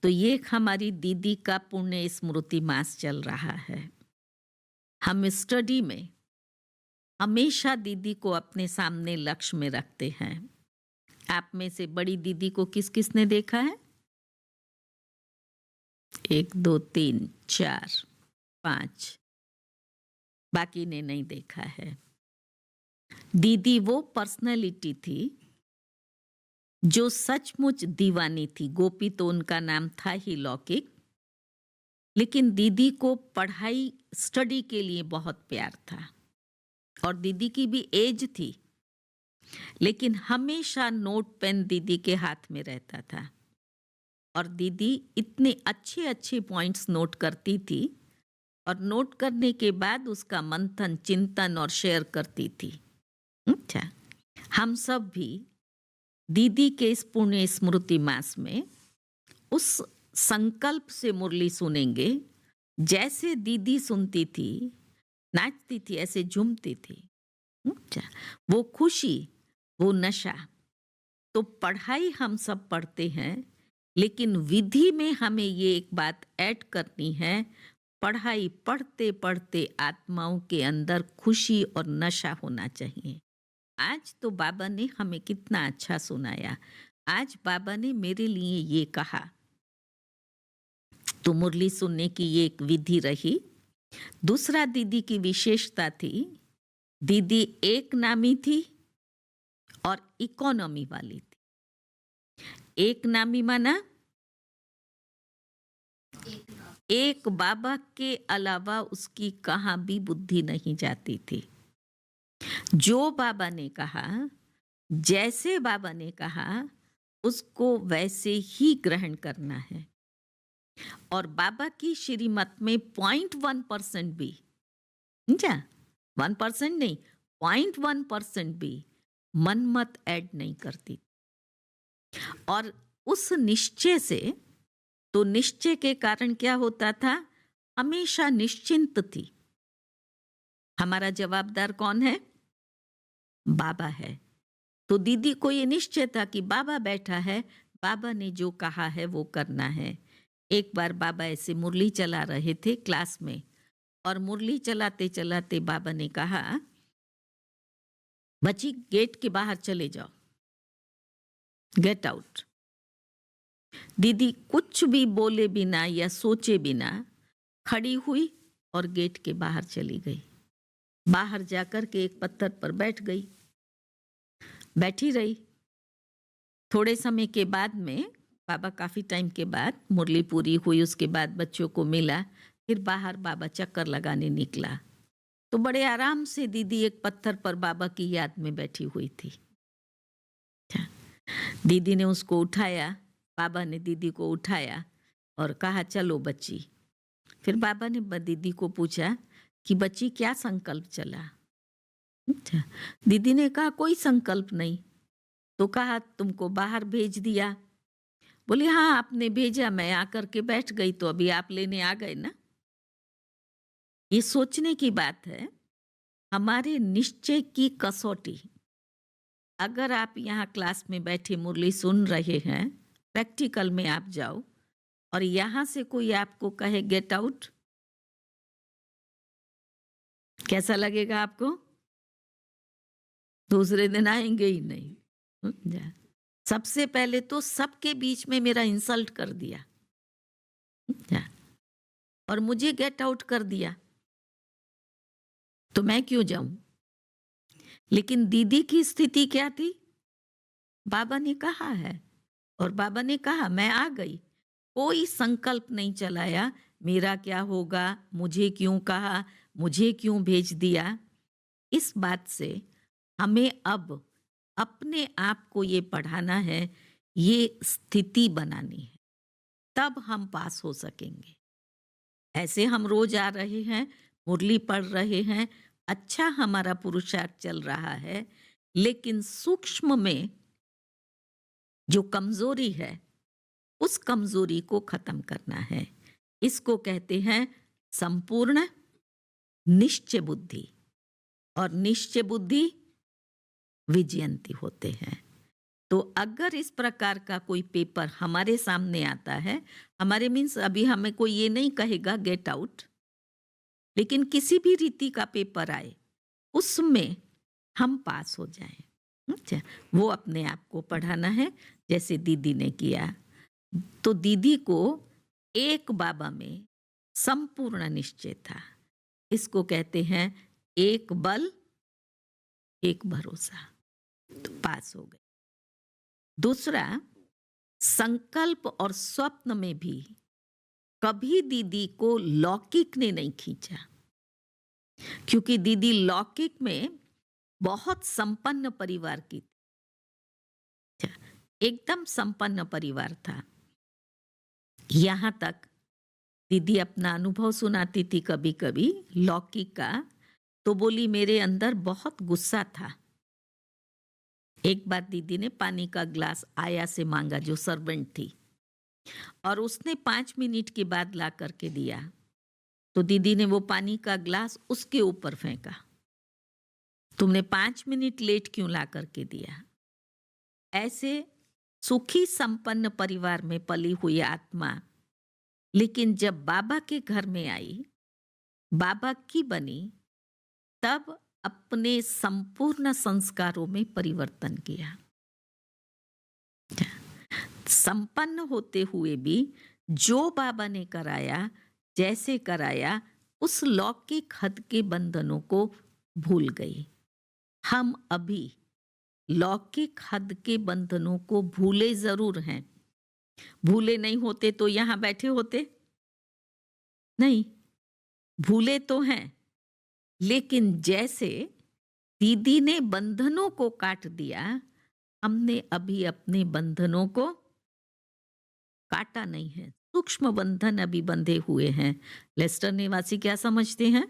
तो ये हमारी दीदी का पुण्य स्मृति मास चल रहा है। हम स्टडी में हमेशा दीदी को अपने सामने लक्ष्य में रखते हैं। आप में से बड़ी दीदी को किस किसने देखा है? 1 2 3 4 5, बाकी ने नहीं देखा है। दीदी वो पर्सनैलिटी थी जो सचमुच दीवानी थी। गोपी तो उनका नाम था ही लौकिक, लेकिन दीदी को पढ़ाई स्टडी के लिए बहुत प्यार था। और दीदी की भी एज थी, लेकिन हमेशा नोट पेन दीदी के हाथ में रहता था। और दीदी इतने अच्छे अच्छे पॉइंट्स नोट करती थी और नोट करने के बाद उसका मंथन, चिंतन और शेयर करती थी। अच्छा, हम सब भी दीदी के इस पुण्य स्मृति मास में उस संकल्प से मुरली सुनेंगे। जैसे दीदी सुनती थी, नाचती थी, ऐसे झूमती थी। अच्छा, वो खुशी, वो नशा। तो पढ़ाई हम सब पढ़ते हैं, लेकिन विधि में हमें ये एक बात ऐड करनी है, पढ़ाई पढ़ते पढ़ते आत्माओं के अंदर खुशी और नशा होना चाहिए। आज तो बाबा ने हमें कितना अच्छा सुनाया। आज बाबा ने मेरे लिए ये कहा, तो मुरली सुनने की ये एक विधि रही। दूसरा दीदी की विशेषता थी, दीदी एक नामी थी और इकोनॉमी वाली थी। एक नामी माना एक बाबा के अलावा उसकी कहाँ भी बुद्धि नहीं जाती थी। जो बाबा ने कहा, जैसे बाबा ने कहा, उसको वैसे ही ग्रहण करना है। और बाबा की श्रीमत में 0.1% भी, समझा, 1% नहीं, 0.1% भी मन मत ऐड नहीं करती। और उस निश्चय से, तो निश्चय के कारण क्या होता था, हमेशा निश्चिंत थी। हमारा जवाबदार कौन है? बाबा है। तो दीदी को ये निश्चय था कि बाबा बैठा है, बाबा ने जो कहा है वो करना है। एक बार बाबा ऐसे मुरली चला रहे थे क्लास में, और मुरली चलाते चलाते बाबा ने कहा, बच्ची गेट के बाहर चले जाओ, गेट आउट। दीदी कुछ भी बोले बिना या सोचे बिना खड़ी हुई और गेट के बाहर चली गई। बाहर जाकर के एक पत्थर पर बैठ गई, बैठी रही। थोड़े समय के बाद में बाबा, काफी टाइम के बाद मुरली पूरी हुई, उसके बाद बच्चों को मिला, फिर बाहर बाबा चक्कर लगाने निकला। तो बड़े आराम से दीदी एक पत्थर पर बाबा की याद में बैठी हुई थी। दीदी ने उसको उठाया, बाबा ने दीदी को उठाया और कहा, चलो बच्ची। फिर बाबा ने दीदी को पूछा कि बच्ची क्या संकल्प चला? अच्छा, दीदी ने कहा कोई संकल्प नहीं। तो कहा तुमको बाहर भेज दिया? बोली हाँ आपने भेजा, मैं आकर के बैठ गई, तो अभी आप लेने आ गए ना। ये सोचने की बात है, हमारे निश्चय की कसौटी। अगर आप यहाँ क्लास में बैठे मुरली सुन रहे हैं, प्रैक्टिकल में आप जाओ और यहाँ से कोई आपको कहे गेट आउट, कैसा लगेगा आपको? दूसरे दिन आएंगे ही नहीं। सबसे पहले तो सबके बीच में मेरा इंसल्ट कर दिया और मुझे गेट आउट कर दिया, तो मैं क्यों जाऊं? लेकिन दीदी की स्थिति क्या थी? बाबा ने कहा है और बाबा ने कहा, मैं आ गई। कोई संकल्प नहीं चलाया, मेरा क्या होगा, मुझे क्यों कहा, मुझे क्यों भेज दिया। इस बात से हमें अब अपने आप को ये पढ़ाना है, ये स्थिति बनानी है, तब हम पास हो सकेंगे। ऐसे हम रोज आ रहे हैं, मुरली पढ़ रहे हैं, अच्छा हमारा पुरुषार्थ चल रहा है, लेकिन सूक्ष्म में जो कमजोरी है, उस कमजोरी को खत्म करना है। इसको कहते हैं संपूर्ण निश्चय बुद्धि, और निश्चय बुद्धि विजयंती होते हैं। तो अगर इस प्रकार का कोई पेपर हमारे सामने आता है, हमारे मीन्स अभी हमें कोई ये नहीं कहेगा गेट आउट, लेकिन किसी भी रीति का पेपर आए उसमें हम पास हो जाएं। अच्छा, वो अपने आप को पढ़ाना है जैसे दीदी ने किया। तो दीदी को एक बाबा में संपूर्ण निश्चय था। इसको कहते हैं एक बल एक भरोसा, तो पास हो गए। दूसरा, संकल्प और स्वप्न में भी कभी दीदी को लौकिक ने नहीं खींचा, क्योंकि दीदी लौकिक में बहुत संपन्न परिवार की थी, एकदम संपन्न परिवार था। यहां तक दीदी अपना अनुभव सुनाती थी कभी कभी लौकिक का, तो बोली मेरे अंदर बहुत गुस्सा था। एक बार दीदी ने पानी का ग्लास आया से मांगा, जो सर्वेंट थी, और उसने 5 मिनट के बाद ला करके दिया, तो दीदी ने वो पानी का ग्लास उसके ऊपर फेंका। तुमने 5 मिनट लेट क्यों ला करके दिया? ऐसे सुखी संपन्न परिवार में पली हुई आत्मा, लेकिन जब बाबा के घर में आई, बाबा की बनी, तब अपने संपूर्ण संस्कारों में परिवर्तन किया। संपन्न होते हुए भी जो बाबा ने कराया, जैसे कराया, उस लौकिक हद के बंधनों को भूल गई। हम अभी लौकिक हद के बंधनों को भूले जरूर हैं। भूले नहीं होते तो यहां बैठे होते नहीं, भूले तो हैं, लेकिन जैसे दीदी ने बंधनों को काट दिया, हमने अभी अपने बंधनों को काटा नहीं है। सूक्ष्म बंधन अभी बंधे हुए हैं। लेस्टर निवासी क्या समझते हैं?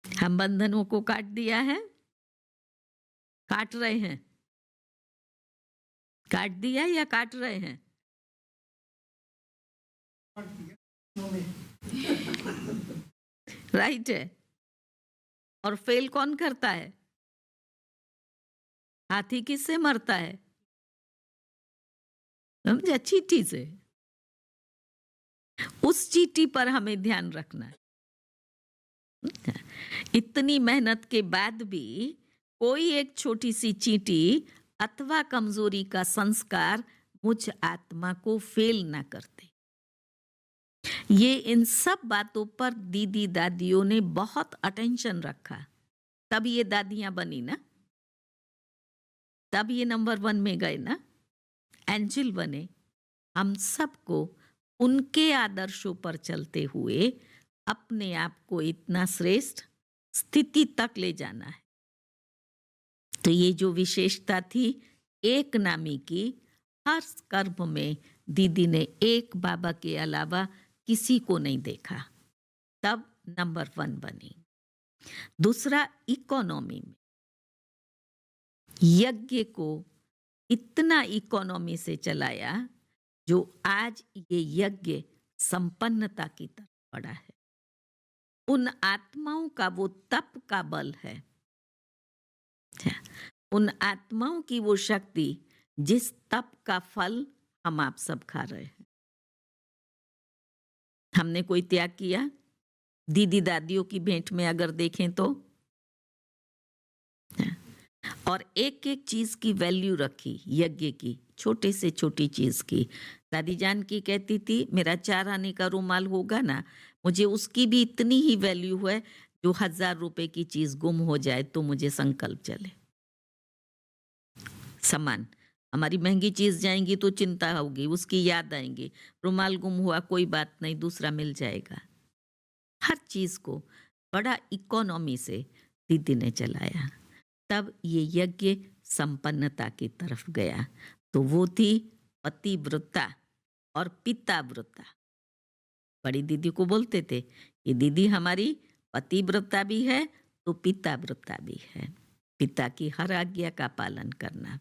हम बंधनों को काट दिया है, काट रहे हैं? काट दिया या काट रहे हैं? राइट है। और फेल कौन करता है? हाथी किससे मरता है? समझा? चींटी से। उस चींटी पर हमें ध्यान रखना है। इतनी मेहनत के बाद भी कोई एक छोटी सी चींटी अथवा कमजोरी का संस्कार मुझ आत्मा को फेल ना करते। ये इन सब बातों पर दीदी दादियों ने बहुत अटेंशन रखा, तब ये दादियां बनी ना, तब ये नंबर 1 में गए ना, एंजल बने। हम सबको उनके आदर्शों पर चलते हुए अपने आप को इतना श्रेष्ठ स्थिति तक ले जाना है। तो ये जो विशेषता थी एक नामी की, हर कर्म में दीदी ने एक बाबा के अलावा किसी को नहीं देखा, तब नंबर 1 बनी। दूसरा, इकोनॉमी में यज्ञ को इतना इकोनॉमी से चलाया, जो आज ये यज्ञ संपन्नता की तरफ बढ़ा है। उन आत्माओं का वो तप का बल है, उन आत्माओं की वो शक्ति जिस तप का फल हम आप सब खा रहे हैं। हमने कोई त्याग किया? दीदी दादियों की भेंट में अगर देखें तो, और एक एक चीज की वैल्यू रखी यज्ञ की, छोटे से छोटी चीज की। दादी जान की कहती थी मेरा 4 आने का रुमाल होगा ना, मुझे उसकी भी इतनी ही वैल्यू है जो 1000 रुपए की चीज गुम हो जाए तो मुझे संकल्प चले। समान हमारी महंगी चीज जाएंगी तो चिंता होगी, उसकी याद आएंगी। रुमाल गुम हुआ, कोई बात नहीं, दूसरा मिल जाएगा। हर चीज को बड़ा इकोनॉमी से दीदी ने चलाया, तब ये यज्ञ संपन्नता की तरफ गया। तो वो थी पतिव्रता और पिताव्रता। बड़ी दीदी को बोलते थे कि दीदी हमारी पतिव्रता भी है तो पिताव्रता भी है। पिता की हर आज्ञा का पालन करना।